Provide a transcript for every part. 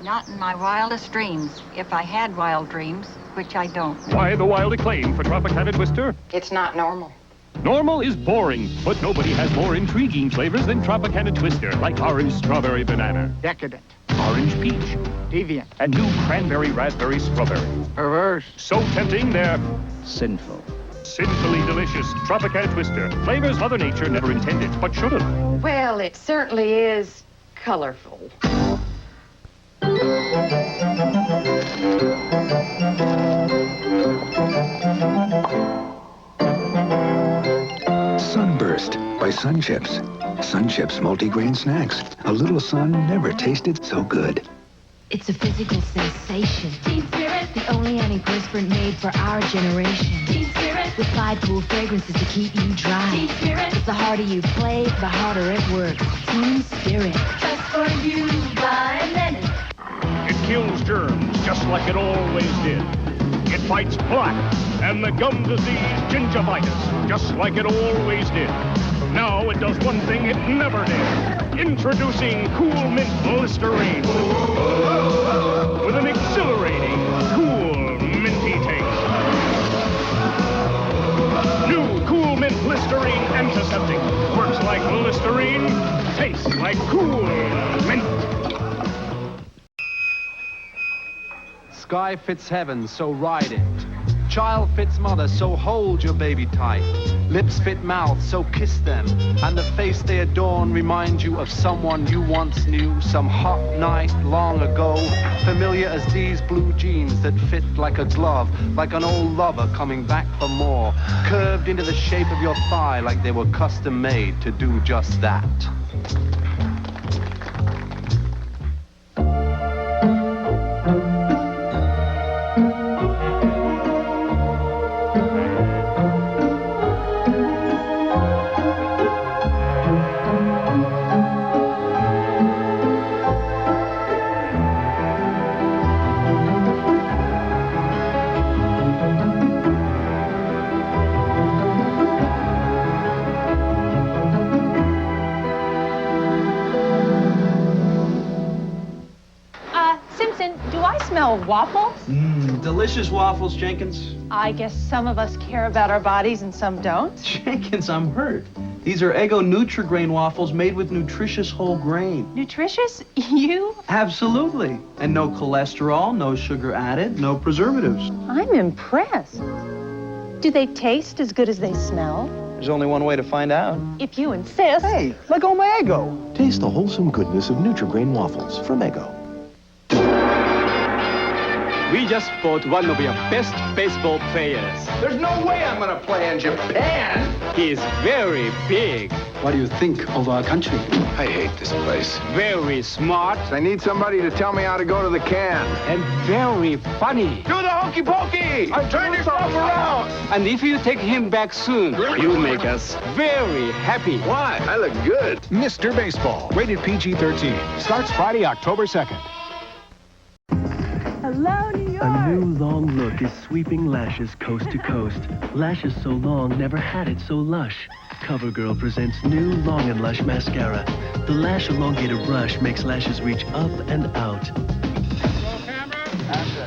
Not in my wildest dreams, if I had wild dreams, which I don't. Why the wild acclaim for Tropicana Twister? It's not normal. Normal is boring, but nobody has more intriguing flavors than Tropicana Twister, like orange strawberry banana, Decadent. orange peach, Deviant. and new cranberry raspberry strawberry. Perverse. So tempting, they're Sinful. sinfully delicious. Tropicana Twister, flavors Mother Nature never intended, but should have. Well, it certainly is colorful. Sunburst by Sun Chips. Sun Chips multigrain snacks. A little sun never tasted so good. It's a physical sensation. Teen Spirit, the only antiperspirant made for our generation. Teen Spirit, with 5 cool fragrances to keep you dry. Teen Spirit, it's the harder you play, the harder it works. Teen Spirit, just for you by Lennon. It kills germs just like it always did. It fights plaque and the gum disease gingivitis just like it always did. Now it does one thing it never did. Introducing Cool Mint Listerine. With an exhilarating, cool, minty taste. New Cool Mint Listerine Antiseptic. Works like Listerine, tastes like cool mint. Sky fits heaven, so ride it. Child fits mother, so hold your baby tight. Lips fit mouth, so kiss them. And the face they adorn reminds you of someone you once knew, some hot night long ago. Familiar as these blue jeans that fit like a glove, like an old lover coming back for more. Curved into the shape of your thigh like they were custom made to do just that. Waffles? Delicious waffles, Jenkins. I guess some of us care about our bodies and some don't. Jenkins, I'm hurt. These are Eggo Nutri-Grain waffles made with nutritious whole grain. Nutritious? You? Absolutely. And no cholesterol, no sugar added, no preservatives. I'm impressed. Do they taste as good as they smell? There's only one way to find out. If you insist. Hey, let go my Eggo. Taste the wholesome goodness of Nutri-Grain waffles from Eggo. We just bought one of your best baseball players. There's no way I'm gonna play in Japan. He's very big. What do you think of our country? I hate this place. Very smart I need somebody to tell me how to go to the can. and very funny. Do the hokey pokey! Turn yourself around! And if you take him back soon, you make us very happy. Why? I look good. Mr. Baseball, rated PG-13. Starts Friday, October 2nd. Hello, New York. A new long look is sweeping lashes coast to coast. Lashes so long, never had it so lush. CoverGirl presents new Long and Lush mascara. The lash elongator brush makes lashes reach up and out.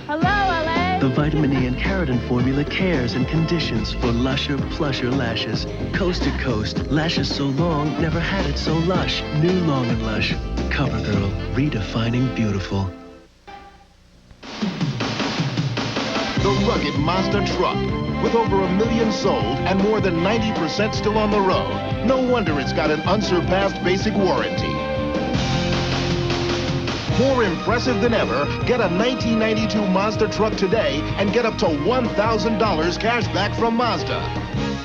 Hello, LA. The vitamin E and keratin formula cares and conditions for lusher, plusher lashes. Coast to coast, lashes so long, never had it so lush. New Long and Lush. CoverGirl, redefining beautiful. The rugged Mazda truck. With over 1 million sold and more than 90% still on the road. No wonder it's got an unsurpassed basic warranty. More impressive than ever, get a 1992 Mazda truck today and get up to $1,000 cash back from Mazda.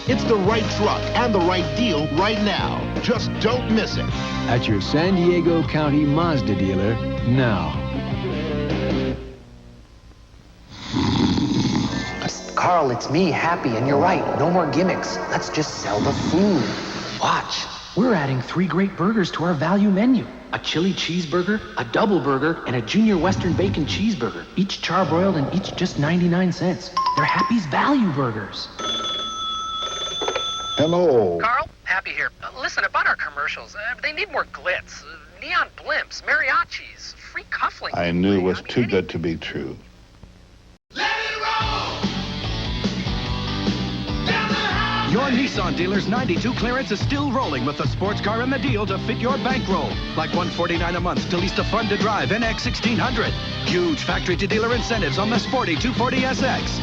It's the right truck and the right deal right now. Just don't miss it. At your San Diego County Mazda dealer now. Carl, it's me, Happy, and you're right. No more gimmicks. Let's just sell the food. Watch. We're adding 3 great burgers to our value menu. A chili cheeseburger, a double burger, and a junior western bacon cheeseburger. Each charbroiled and each just 99 cents. They're Happy's value burgers. Hello. Carl, Happy here. Listen, about our commercials, they need more glitz. Neon blimps, mariachis, free cufflinks. I knew it was too good to be true. Your Nissan dealer's 92 clearance is still rolling with the sports car in the deal to fit your bankroll. Like $149 a month to lease the fun-to-drive NX 1600. Huge factory-to-dealer incentives on the sporty 240SX.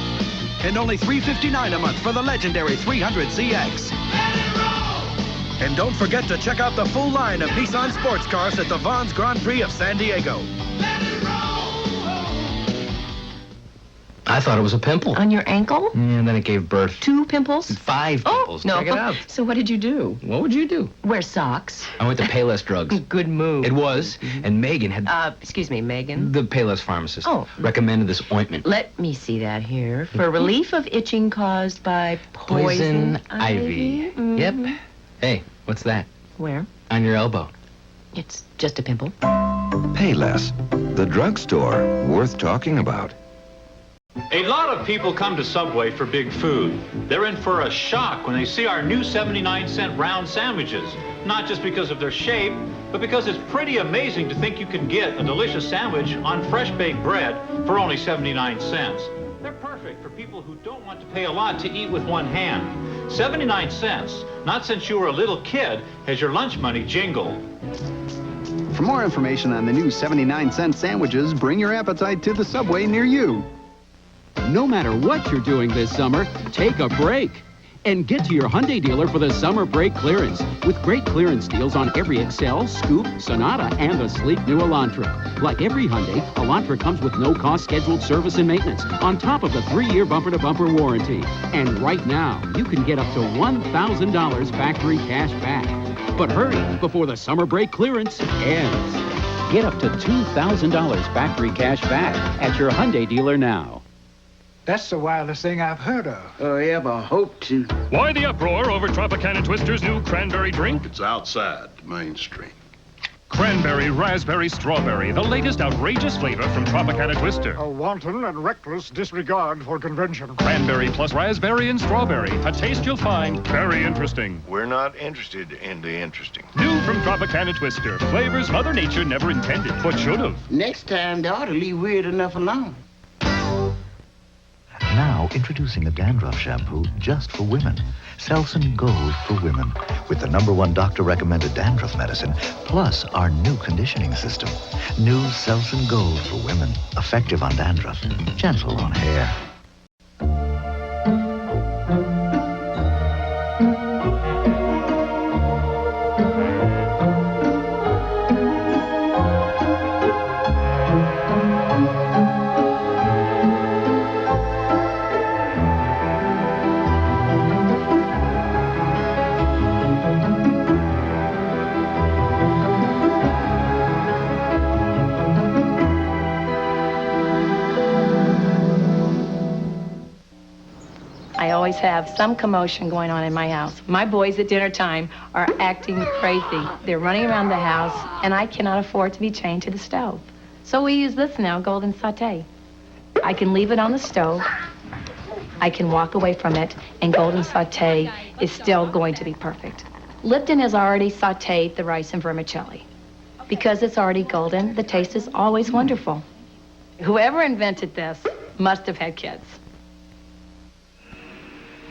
And only $359 a month for the legendary 300ZX. And don't forget to check out the full line of Nissan sports cars at the Vaughn's Grand Prix of San Diego. I thought it was a pimple. On your ankle? And then it gave birth. 2 pimples? 5 pimples. No. Check it out. So what did you do? What would you do? Wear socks. I went to Payless Drugs. Good move. It was. And Megan had... excuse me, Megan? The Payless pharmacist. Oh. Recommended this ointment. Let me see that here. For relief of itching caused by poison ivy. Yep. Hey, what's that? Where? On your elbow. It's just a pimple. Payless, the drugstore worth talking about. A lot of people come to Subway for big food. They're in for a shock when they see our new 79-cent round sandwiches. Not just because of their shape, but because it's pretty amazing to think you can get a delicious sandwich on fresh baked bread for only 79 cents. They're perfect for people who don't want to pay a lot to eat with one hand. 79 cents, not since you were a little kid, has your lunch money jingled. For more information on the new 79-cent sandwiches, bring your appetite to the Subway near you. No matter what you're doing this summer, take a break and get to your Hyundai dealer for the summer break clearance. With great clearance deals on every Excel, Scoop, Sonata, and the sleek new Elantra. Like every Hyundai, Elantra comes with no-cost scheduled service and maintenance on top of the 3-year bumper-to-bumper warranty. And right now, you can get up to $1,000 factory cash back. But hurry before the summer break clearance ends. Get up to $2,000 factory cash back at your Hyundai dealer now. That's the wildest thing I've heard of. I ever hope to. Why the uproar over Tropicana Twister's new cranberry drink? It's outside Main Street. Cranberry, raspberry, strawberry, the latest outrageous flavor from Tropicana Twister. A wanton and reckless disregard for convention. Cranberry plus raspberry and strawberry. A taste you'll find very interesting. We're not interested in the interesting. New from Tropicana Twister. Flavors Mother Nature never intended, but should have. Next time, they ought to leave weird enough alone. Now, introducing a dandruff shampoo just for women. Selsun Gold for women. With the #1 doctor-recommended dandruff medicine, plus our new conditioning system. New Selsun Gold for women. Effective on dandruff. Gentle on hair. I always have some commotion going on in my house. My boys at dinner time are acting crazy. They're running around the house, and I cannot afford to be chained to the stove. So we use this now, golden sauté. I can leave it on the stove. I can walk away from it, and golden sauté is still going to be perfect. Lipton has already sautéed the rice and vermicelli. Because it's already golden, the taste is always wonderful. Whoever invented this must have had kids.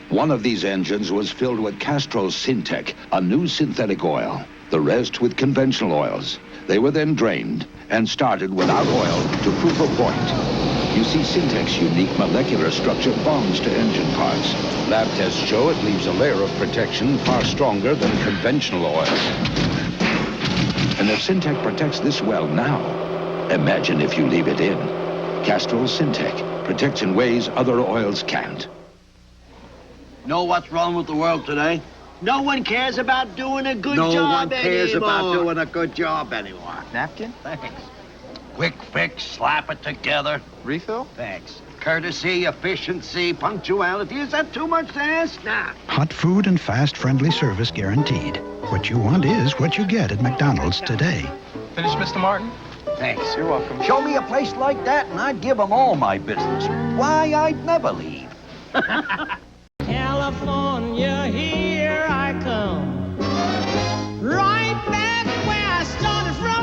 One of these engines was filled with Castrol Syntec, a new synthetic oil. The rest with conventional oils. They were then drained and started without oil to prove a point. You see, Syntec's unique molecular structure bonds to engine parts. Lab tests show it leaves a layer of protection far stronger than conventional oils. And if Syntec protects this well now, imagine if you leave it in. Castrol Syntec protects in ways other oils can't. Know what's wrong with the world today? No one cares about doing a good job anymore. No one cares about doing a good job anymore. Napkin? Thanks. Quick fix, slap it together. Refill? Thanks. Courtesy, efficiency, punctuality. Is that too much to ask? Nah. Hot food and fast, friendly service guaranteed. What you want is what you get at McDonald's today. Finish, Mr. Martin? Thanks. You're welcome. Show me a place like that and I'd give them all my business. Why, I'd never leave. California, here I come. Right back where I started from.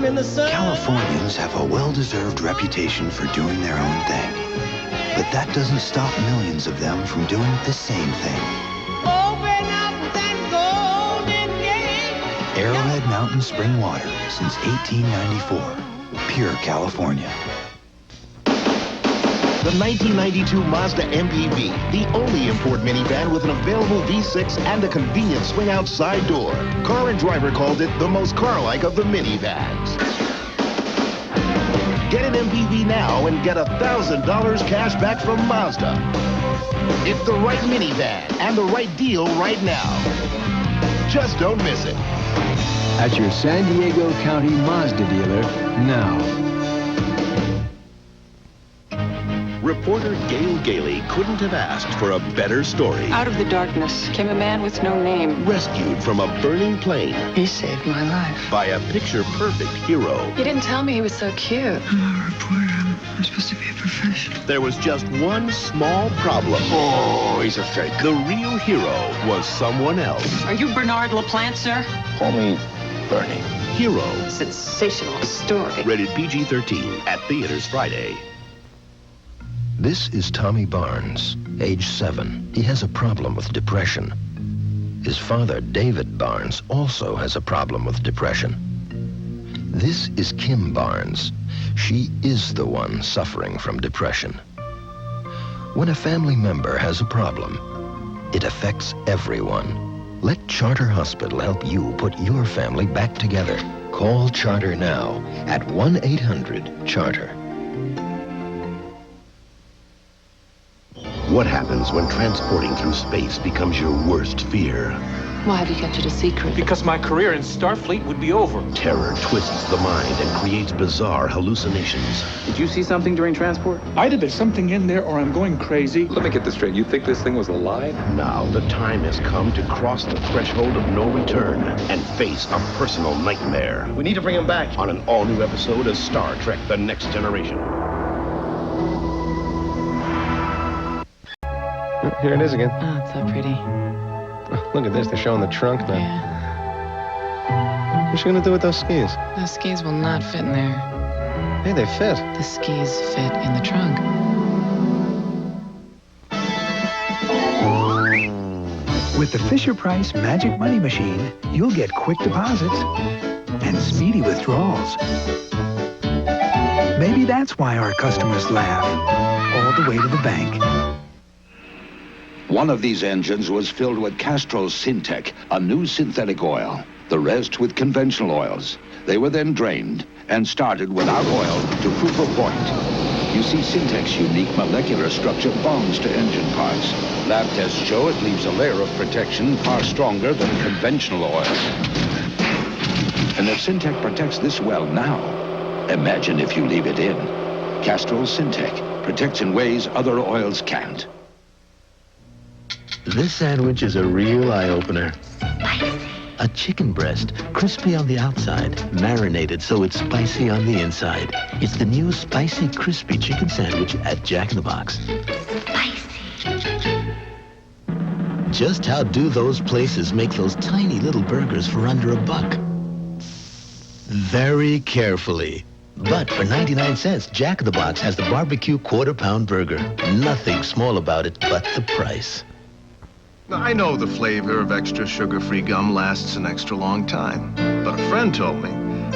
in the sun. Californians have a well-deserved reputation for doing their own thing. But that doesn't stop millions of them from doing the same thing. Open up that golden gate. Arrowhead Mountain Spring Water since 1894. Pure California. The 1992 Mazda MPV, the only import minivan with an available V6 and a convenient swing-out side door. Car and Driver called it the most car-like of the minivans. Get an MPV now and get $1,000 cash back from Mazda. It's the right minivan and the right deal right now. Just don't miss it. At your San Diego County Mazda dealer now. Reporter Gail Gailey couldn't have asked for a better story. Out of the darkness came a man with no name. Rescued from a burning plane. He saved my life. By a picture-perfect hero. He didn't tell me he was so cute. I'm a reporter. I'm supposed to be a professional. There was just one small problem. Oh, he's a fake. The real hero was someone else. Are you Bernard LaPlante, sir? Call me Bernie. Hero. Sensational story. Rated PG-13 at theaters Friday. This is Tommy Barnes, age 7. He has a problem with depression. His father, David Barnes, also has a problem with depression. This is Kim Barnes. She is the one suffering from depression. When a family member has a problem, it affects everyone. Let Charter Hospital help you put your family back together. Call Charter now at 1-800-CHARTER. What happens when transporting through space becomes your worst fear? Why have you kept it a secret? Because my career in Starfleet would be over. Terror twists the mind and creates bizarre hallucinations. Did you see something during transport? Either there's something in there or I'm going crazy. Let me get this straight. You think this thing was alive? Now the time has come to cross the threshold of no return and face a personal nightmare. We need to bring him back. On an all-new episode of Star Trek: The Next Generation. Here it is again. Oh, it's so pretty. Oh, look at this. They're showing the trunk now. Yeah. What's she gonna do with those skis? Those skis will not fit in there. Hey, they fit. The skis fit in the trunk. With the Fisher-Price Magic Money Machine, you'll get quick deposits and speedy withdrawals. Maybe that's why our customers laugh all the way to the bank. One of these engines was filled with Castrol Syntec, a new synthetic oil. The rest with conventional oils. They were then drained and started without oil to prove a point. You see, Syntec's unique molecular structure bonds to engine parts. Lab tests show it leaves a layer of protection far stronger than conventional oils. And if Syntec protects this well now, imagine if you leave it in. Castrol Syntec protects in ways other oils can't. This sandwich is a real eye-opener. A chicken breast, crispy on the outside, marinated so it's spicy on the inside. It's the new spicy crispy chicken sandwich at Jack in the Box. Spicy. Just how do those places make those tiny little burgers for under $1? Very carefully. But for 99 cents, Jack in the Box has the barbecue quarter-pound burger. Nothing small about it but the price. I know the flavor of extra sugar-free gum lasts an extra long time, but a friend told me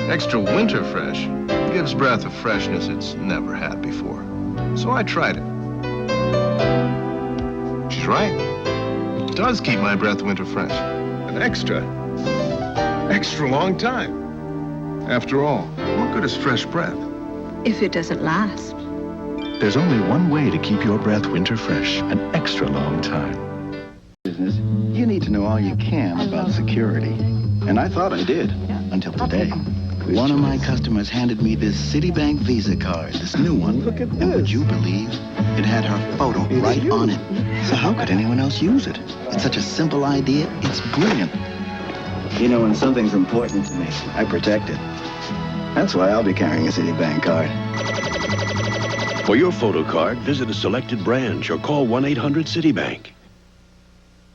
extra winter fresh gives breath a freshness it's never had before. So I tried it. She's right. It does keep my breath winter fresh. An extra long time. After all, what good is fresh breath? If it doesn't last. There's only one way to keep your breath winter fresh, an extra long time. Business, you need to know all you can about security. And I thought I did, until today. One of my customers handed me this Citibank Visa card, this new one. Look at this. And would you believe it had her photo right on it? So how could anyone else use it? It's such a simple idea, it's brilliant. You know, when something's important to me, I protect it. That's why I'll be carrying a Citibank card. For your photo card, visit a selected branch or call 1-800-CITIBANK.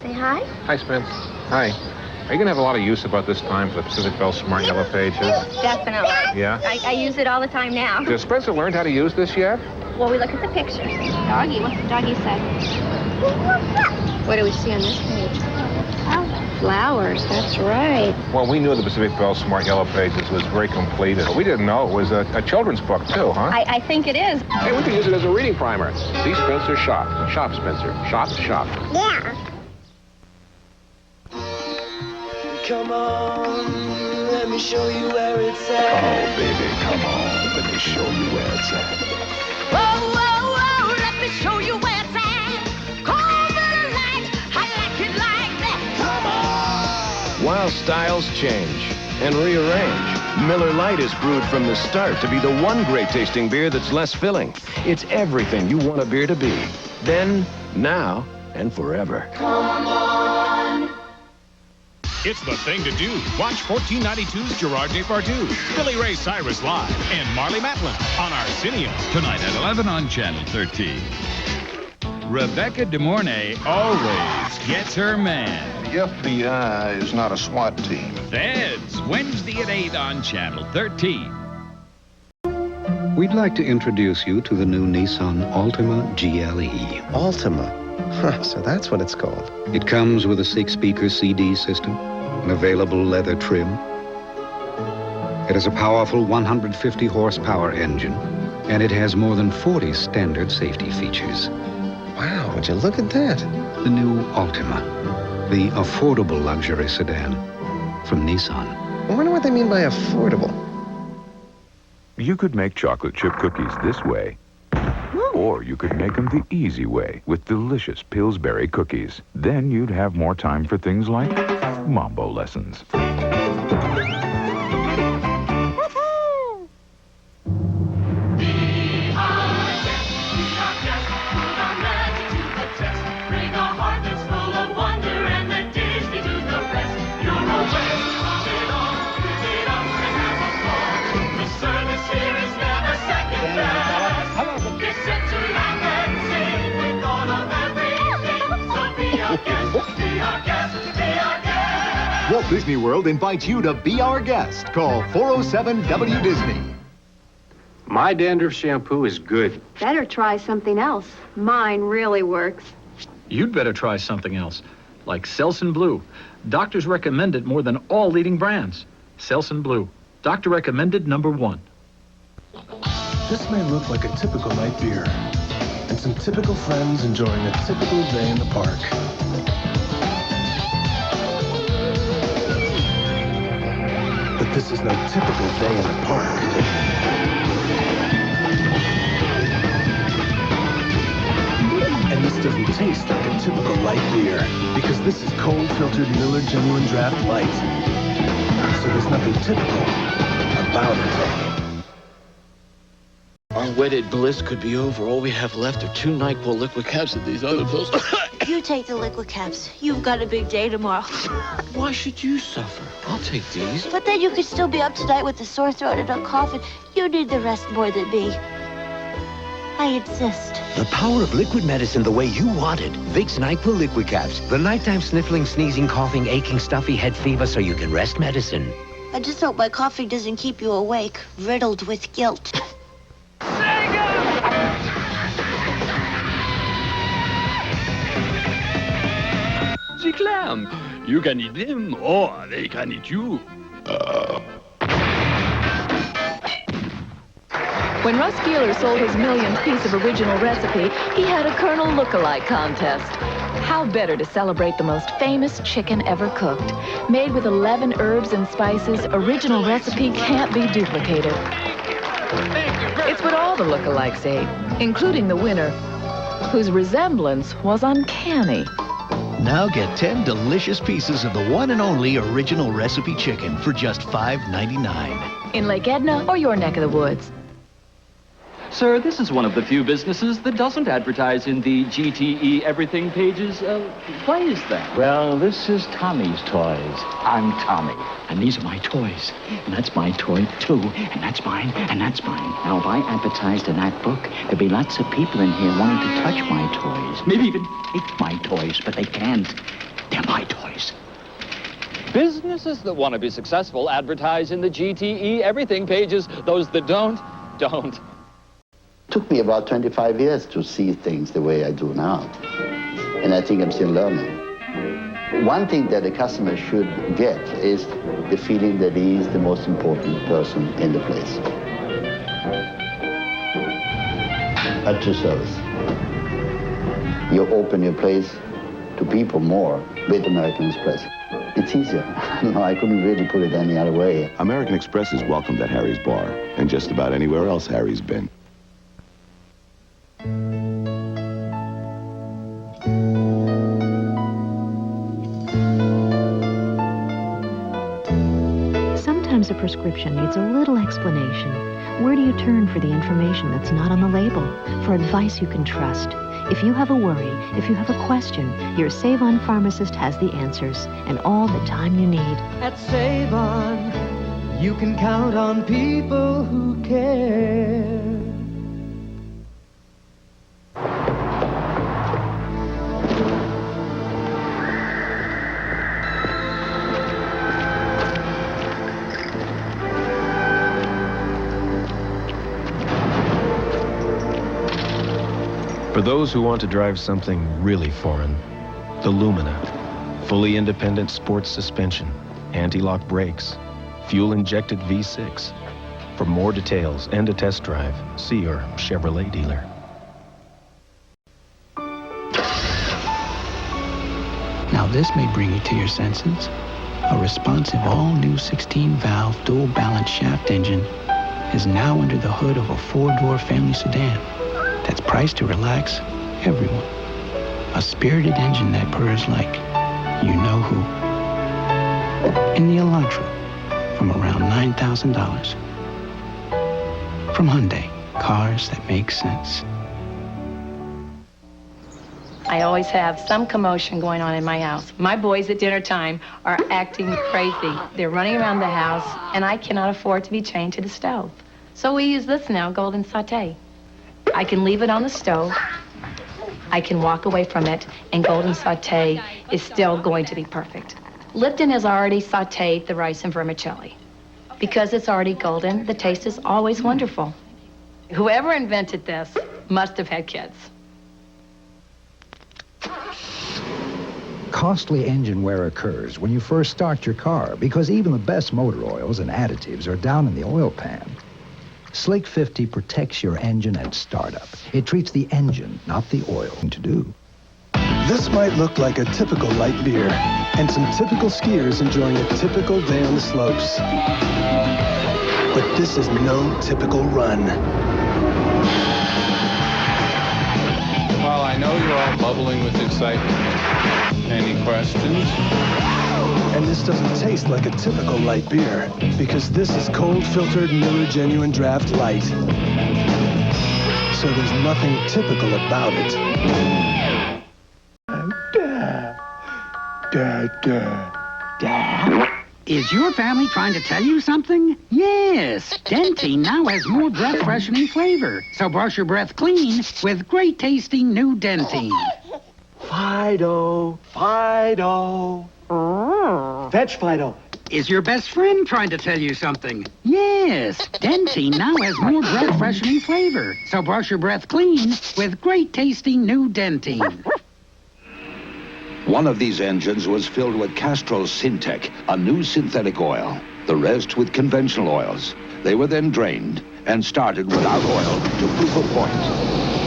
Say hi. Hi, Spence. Hi. Are you going to have a lot of use about this time for the Pacific Bell Smart Yellow Pages? Definitely. Yeah? I use it all the time now. Has Spencer learned how to use this yet? Well, we look at the pictures. Doggy, what's the doggy say? What do we see on this page? Flowers, that's right. Well, we knew the Pacific Bell Smart Yellow Pages was very complete. We didn't know it was a children's book, too, huh? I think it is. Hey, we could use it as a reading primer. See Spencer, shop. Shop, Spencer. Shop, shop. Yeah. Come on, let me show you where it's at. Oh, baby, come on. Let me show you where it's at. Whoa, whoa, whoa, let me show you where it's at. Call the light, I like it like that. Come on! While styles change and rearrange, Miller Lite is brewed from the start to be the one great tasting beer that's less filling. It's everything you want a beer to be. Then, now, and forever. Come on! It's the thing to do. Watch 1492's Gerard Depardieu, Billy Ray Cyrus Live, and Marley Matlin on Arsenio. Tonight at 11 on Channel 13. Rebecca De Mornay always gets her man. The FBI is not a SWAT team. Feds, Wednesday at 8 on Channel 13. We'd like to introduce you to the new Nissan Altima GLE. Altima? Huh, so that's what it's called. It comes with a 6-speaker CD system, an available leather trim. It has a powerful 150 horsepower engine, and it has more than 40 standard safety features. Wow, would you look at that? The new Altima, the affordable luxury sedan from Nissan. I wonder what they mean by affordable. You could make chocolate chip cookies this way. Or you could make them the easy way with delicious Pillsbury cookies. Then you'd have more time for things like Mambo lessons. Walt Disney World invites you to be our guest. Call 407-W-Disney. My dandruff shampoo is good. Better try something else. Mine really works. You'd better try something else, like Selsun Blue. Doctors recommend it more than all leading brands. Selsun Blue. Doctor recommended #1. This may look like a typical night beer, and some typical friends enjoying a typical day in the park. But this is no typical day in the park. And this doesn't taste like a typical light beer, because this is cold-filtered Miller Genuine Draft Light. So there's nothing typical about it. Our wedded bliss could be over. All we have left are 2 NyQuil liquid caps of these other pills. You take the liquid caps. You've got a big day tomorrow. Why should you suffer? I'll take these. But then you could still be up tonight with a sore throat and a cough, and you need the rest more than me. I insist. The power of liquid medicine the way you want it. Vicks NyQuil liquid caps. The nighttime sniffling, sneezing, coughing, aching, stuffy head fever so you can rest medicine. I just hope my coughing doesn't keep you awake, riddled with guilt. The clam. You can eat them, or they can eat you. When Russ Geeler sold his millionth piece of original recipe, he had a Colonel Look-alike contest. How better to celebrate the most famous chicken ever cooked? Made with 11 herbs and spices, original recipe can't be duplicated. It's what all the look-alikes ate, including the winner, whose resemblance was uncanny. Now get 10 delicious pieces of the one and only original recipe chicken for just $5.99. In Lake Edna or your neck of the woods. Sir, this is one of the few businesses that doesn't advertise in the GTE everything pages. Why is that? Well, this is Tommy's Toys. I'm Tommy. And these are my toys. And that's my toy, too. And that's mine, and that's mine. Now, if I advertised in that book, there'd be lots of people in here wanting to touch my toys. Maybe even take my toys, but they can't. They're my toys. Businesses that want to be successful advertise in the GTE everything pages. Those that don't. Took me about 25 years to see things the way I do now. And I think I'm still learning. One thing that a customer should get is the feeling that he is the most important person in the place. At your service. You open your place to people more with American Express. It's easier. No, I couldn't really put it any other way. American Express is welcomed at Harry's Bar and just about anywhere else Harry's been. Sometimes a prescription needs a little explanation. Where do you turn for the information that's not on the label? For advice you can trust. If you have a worry, if you have a question, your Save-On pharmacist has the answers and all the time you need. At Save-On, you can count on people who care. For those who want to drive something really foreign, the Lumina. Fully independent sports suspension, anti-lock brakes, fuel-injected V6. For more details and a test drive, see your Chevrolet dealer. Now this may bring you to your senses. A responsive all-new 16-valve dual-balance shaft engine is now under the hood of a four-door family sedan that's priced to relax everyone. A spirited engine that purrs like you know who. In the Elantra, from around $9,000. From Hyundai, cars that make sense. I always have some commotion going on in my house. My boys at dinner time are acting crazy. They're running around the house, and I cannot afford to be chained to the stove. So we use this now, Golden Sauté. I can leave it on the stove, I can walk away from it, and Golden Sauté is still going to be perfect. Lipton has already sautéed the rice and vermicelli. Because it's already golden, the taste is always wonderful. Whoever invented this must have had kids. Costly engine wear occurs when you first start your car because even the best motor oils and additives are down in the oil pan. Slick 50 protects your engine at startup. It treats the engine, not the oil, to do. This might look like a typical light beer, and some typical skiers enjoying a typical day on the slopes. But this is no typical run. Well, I know you're all bubbling with excitement. Any questions? And this doesn't taste like a typical light beer, because this is cold-filtered Miller Genuine Draft Light. So there's nothing typical about it. Dad? Is your family trying to tell you something? Yes, Dentine now has more breath-freshening flavor. So brush your breath clean with great-tasting new Dentine. Fido, Fido. Fetch Fido. Is your best friend trying to tell you something? Yes, Dentine now has more breath-freshening flavor. So brush your breath clean with great-tasting new Dentine. One of these engines was filled with Castrol Syntec, a new synthetic oil. The rest with conventional oils. They were then drained and started without oil to proof of point.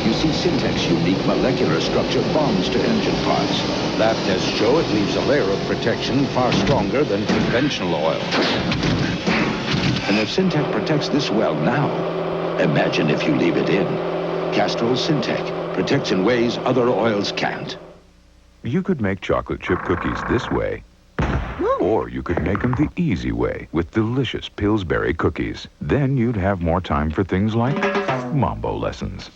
You see, Syntec's unique molecular structure bonds to engine parts. Lab tests show it leaves a layer of protection far stronger than conventional oil. And if Syntec protects this well now, imagine if you leave it in. Castrol Syntec protects in ways other oils can't. You could make chocolate chip cookies this way, or you could make them the easy way with delicious Pillsbury cookies. Then you'd have more time for things like Mambo lessons.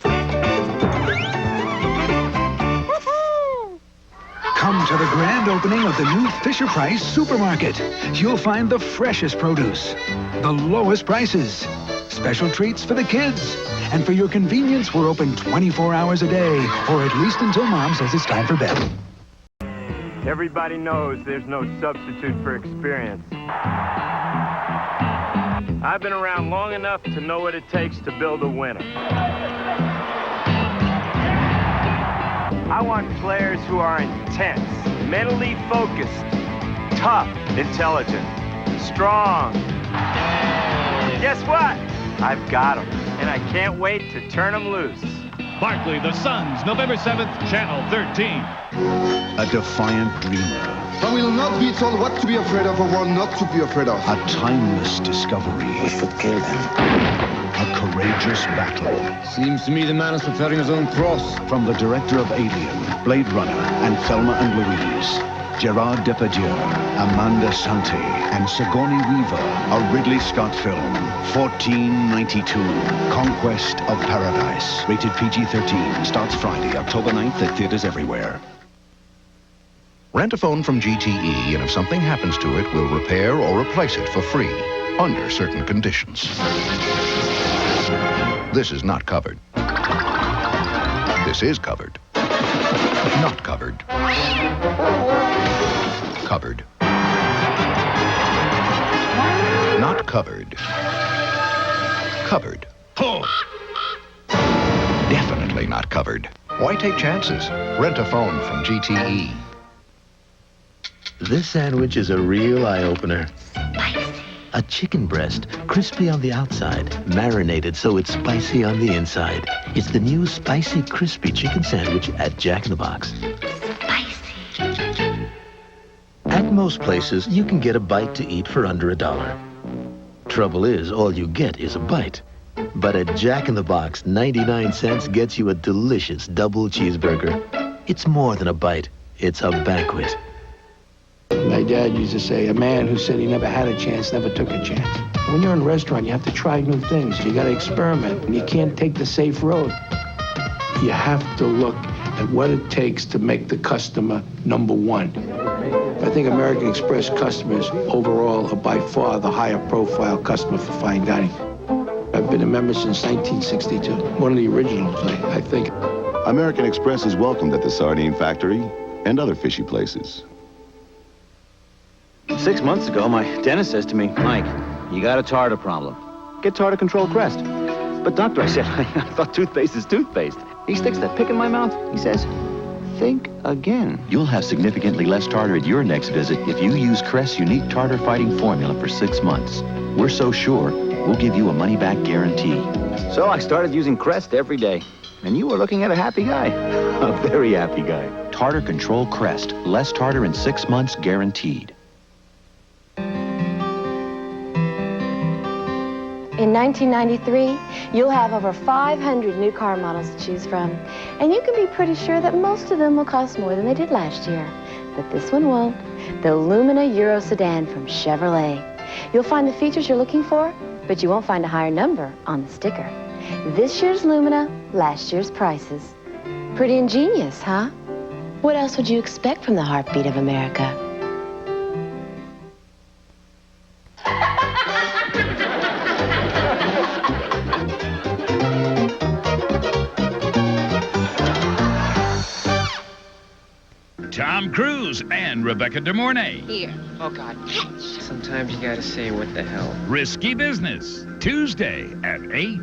Come to the grand opening of the new Fisher-Price Supermarket. You'll find the freshest produce, the lowest prices, special treats for the kids. And for your convenience, we're open 24 hours a day, or at least until Mom says it's time for bed. Everybody knows there's no substitute for experience. I've been around long enough to know what it takes to build a winner. I want players who are intense, mentally focused, tough, intelligent, strong. Guess what? I've got them, and I can't wait to turn them loose. Barkley, the Suns, November 7th, Channel 13. A defiant dreamer. I will not be told what to be afraid of or what not to be afraid of. A timeless discovery. We should kill them. A courageous battle. Seems to me the man is preparing his own cross. From the director of Alien, Blade Runner, and Thelma and Louise, Gerard Depardieu, Amanda Sante, and Sigourney Weaver, a Ridley Scott film, 1492, Conquest of Paradise. Rated PG-13, starts Friday, October 9th at theaters everywhere. Rent a phone from GTE, and if something happens to it, we'll repair or replace it for free, under certain conditions. This is not covered. This is covered. Not covered. Covered. Not covered. Covered. Definitely not covered. Why take chances? Rent a phone from GTE. This sandwich is a real eye-opener. Spicy. A chicken breast, crispy on the outside, marinated so it's spicy on the inside. It's the new Spicy Crispy Chicken Sandwich at Jack in the Box. Spicy. At most places, you can get a bite to eat for under $1. Trouble is, all you get is a bite. But at Jack in the Box, 99 cents gets you a delicious double cheeseburger. It's more than a bite. It's a banquet. My dad used to say, a man who said he never had a chance never took a chance. When you're in a restaurant, you have to try new things. You got to experiment, and you can't take the safe road. You have to look at what it takes to make the customer number one. I think American Express customers overall are by far the higher profile customer for fine dining. I've been a member since 1962. One of the originals, I think. American Express is welcomed at the Sardine Factory and other fishy places. 6 months ago, my dentist says to me, Mike, you got a tartar problem. Get Tartar Control Crest. But doctor, I said, I thought toothpaste is toothpaste. He sticks that pick in my mouth. He says, think again. You'll have significantly less tartar at your next visit if you use Crest's unique tartar-fighting formula for 6 months. We're so sure, we'll give you a money-back guarantee. So I started using Crest every day. And you were looking at a happy guy. A very happy guy. Tartar Control Crest. Less tartar in 6 months guaranteed. In 1993, you'll have over 500 new car models to choose from. And you can be pretty sure that most of them will cost more than they did last year. But this one won't. The Lumina Euro Sedan from Chevrolet. You'll find the features you're looking for, but you won't find a higher number on the sticker. This year's Lumina, last year's prices. Pretty ingenious, huh? What else would you expect from the heartbeat of America? Tom Cruise and Rebecca De Mornay. Here. Oh, God. Sometimes you gotta say what the hell. Risky Business, Tuesday at 8.